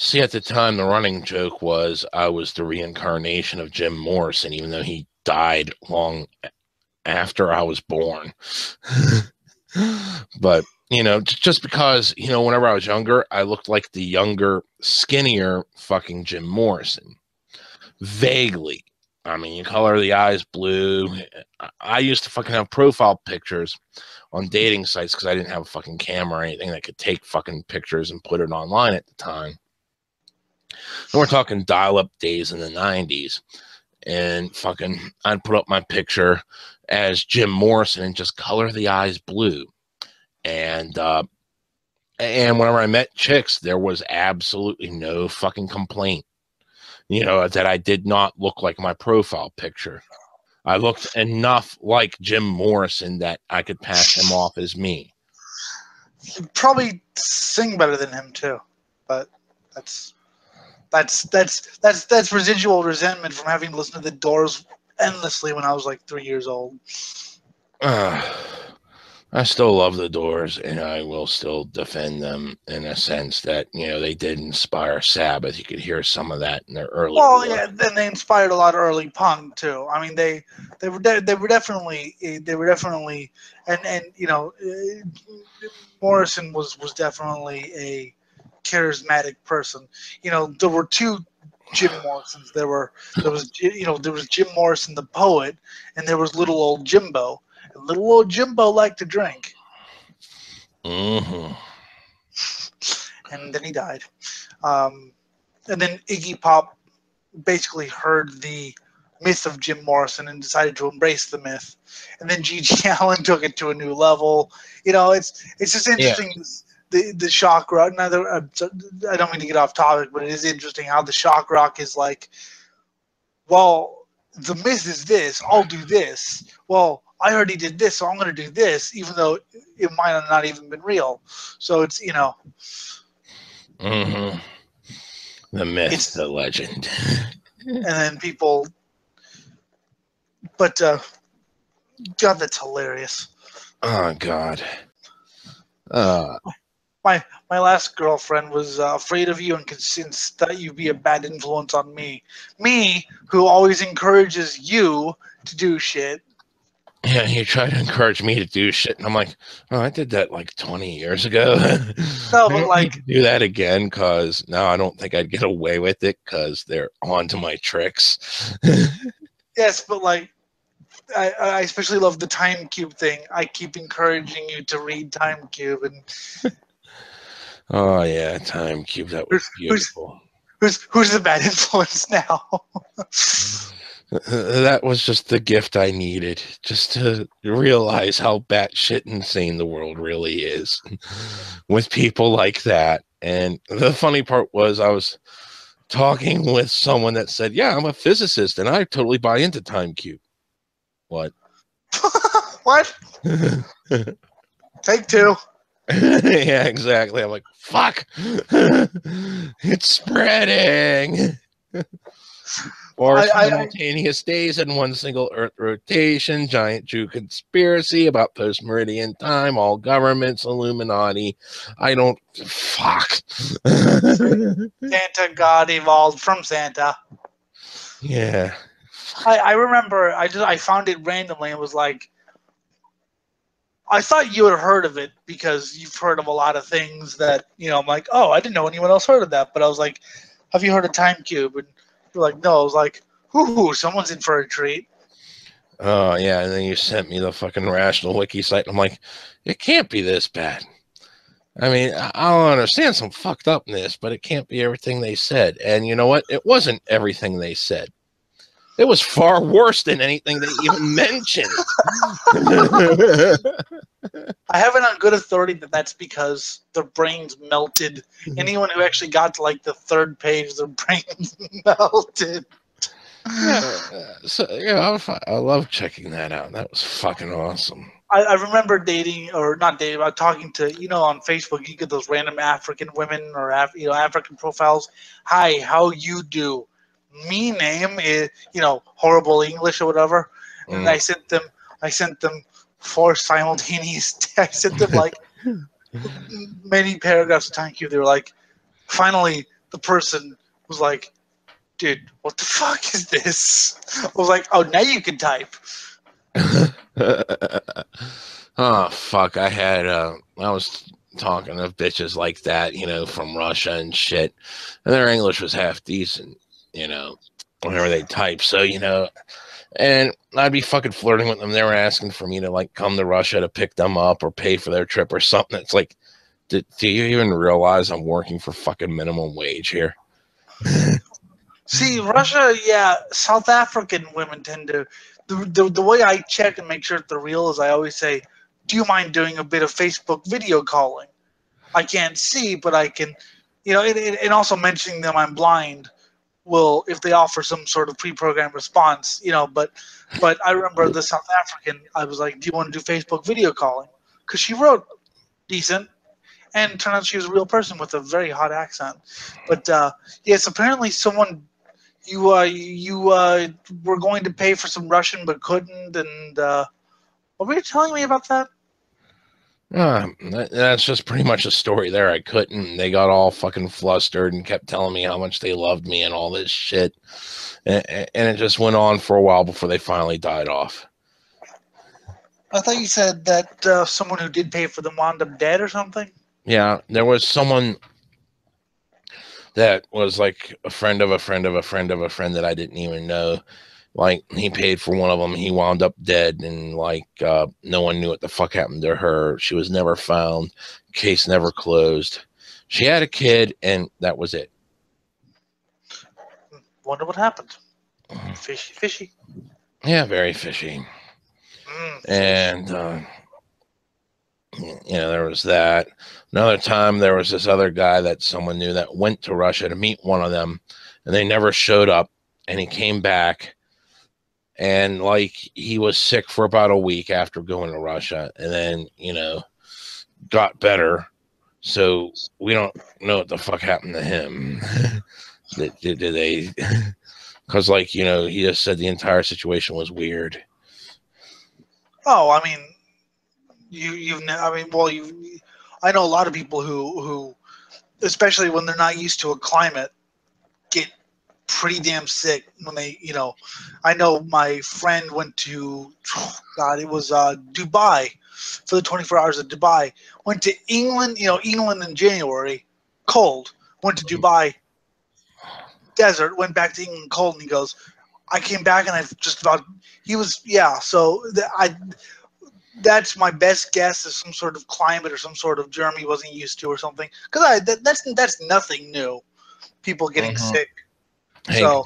See, at the time, the running joke was I was the reincarnation of Jim Morrison, even though he died long after I was born. But, you know, just because, you know, whenever I was younger, I looked like the younger, skinnier fucking Jim Morrison. Vaguely. I mean, you color the eyes blue. I used to fucking have profile pictures on dating sites because I didn't have a fucking camera or anything that could take fucking pictures and put it online at the time. And we're talking dial-up days in the 90s. And fucking, I'd put up my picture as Jim Morrison and just color the eyes blue. And whenever I met chicks, there was absolutely no fucking complaint, you know, that I did not look like my profile picture. I looked enough like Jim Morrison that I could pass him off as me. You probably sing better than him too, but that's residual resentment from having to listen to the Doors endlessly when I was like 3 years old. I still love the Doors, and I will still defend them in a sense that, you know, they did inspire Sabbath. You could hear some of that in their early. Well, yeah, and they inspired a lot of early punk too. I mean, they were definitely and you know, Morrison was definitely a charismatic person. You know, there were two Jim Morrisons. There was Jim Morrison the poet, and there was little old Jimbo. And little old Jimbo liked to drink. Mm-hmm. And then he died. And then Iggy Pop basically heard the myth of Jim Morrison and decided to embrace the myth. And then G.G. Allen took it to a new level. You know, it's just interesting. Yeah. The shock rock. I don't mean to get off topic, but it is interesting how the shock rock is like, well, the myth is this. I'll do this. Well, I already did this, so I'm going to do this, even though it might have not even been real. So it's, you know. Mm-hmm. The myth, the legend. And then people. But, God, that's hilarious. Oh, God. My last girlfriend was afraid of you and convinced that you'd be a bad influence on me. Me, who always encourages you to do shit. Yeah, he tried to encourage me to do shit, and I'm like, oh, I did that like 20 years ago. No, but like do that again, because now I don't think I'd get away with it because they're on to my tricks. Yes, but like I especially love the Time Cube thing. I keep encouraging you to read Time Cube, and oh yeah, Time Cube, that was beautiful. Who's the bad influence now? That was just the gift I needed, just to realize how batshit insane the world really is with people like that. And the funny part was I was talking with someone that said, yeah, I'm a physicist and I totally buy into Time Cube. What? What? Take two. Yeah, exactly. I'm like, fuck. It's spreading. Or simultaneous days in one single Earth rotation, giant Jew conspiracy about post-meridian time, all governments, Illuminati. I don't... Fuck. Santa God evolved from Santa. Yeah. I remember I found it randomly and was like, I thought you had heard of it because you've heard of a lot of things that, you know, I'm like, oh, I didn't know anyone else heard of that. But I was like, have you heard of Time Cube? And you're like, no. I was like, whoo, someone's in for a treat. Oh, yeah. And then you sent me the fucking Rational Wiki site. And I'm like, it can't be this bad. I mean, I'll understand some fucked upness, but it can't be everything they said. And you know what? It wasn't everything they said. It was far worse than anything they even mentioned. I have it on good authority that that's because their brains melted. Anyone who actually got to like the third page, their brains melted. So yeah, I love checking that out. That was fucking awesome. I remember dating, or not dating, but talking to, you know, on Facebook, you get those random African women or African profiles. Hi, how you do? Me name is, you know, horrible English or whatever. And I sent them 4 simultaneous. I sent them like many paragraphs of Time Cube. They were like, finally, the person was like, dude, what the fuck is this? I was like, oh, now you can type. Oh fuck! I was talking to bitches like that, from Russia and shit, and their English was half decent, whenever they type. So and I'd be fucking flirting with them. They were asking for me to like come to Russia to pick them up or pay for their trip or something. It's like, do you even realize I'm working for fucking minimum wage here? See, Russia, yeah, South African women tend to. The way I check and make sure that they're real is I always say, do you mind doing a bit of Facebook video calling? I can't see, but I can, and also mentioning them I'm blind will, if they offer some sort of pre-programmed response, but I remember the South African, I was like, do you want to do Facebook video calling? Because she wrote decent, and it turned out she was a real person with a very hot accent. But yes, apparently someone, you were going to pay for some Russian but couldn't, and what were you telling me about that? That's just pretty much a story there. I couldn't. They got all fucking flustered and kept telling me how much they loved me and all this shit. And it just went on for a while before they finally died off. I thought you said that someone who did pay for them wound up dead or something. Yeah, there was someone that was like a friend of a friend of a friend of a friend that I didn't even know. Like, he paid for one of them. He wound up dead, and like no one knew what the fuck happened to her. She was never found. Case never closed. She had a kid, and that was it. Wonder what happened. Fishy, fishy. Yeah, very fishy. And there was that. Another time, there was this other guy that someone knew that went to Russia to meet one of them, and they never showed up. And he came back, and like he was sick for about a week after going to Russia, and then got better. So we don't know what the fuck happened to him. Did they? Because he just said the entire situation was weird. Oh, I mean, I know a lot of people who, especially when they're not used to a climate, get pretty damn sick when they, I know my friend went to, God, it was Dubai for the 24 hours of Dubai. Went to England, England in January, cold. Went to Dubai, desert. Went back to England, cold, and he goes, I came back and I've just about. He was, yeah. So that's my best guess is some sort of climate or some sort of germ he wasn't used to or something. Because that's nothing new. People getting sick. Hey, So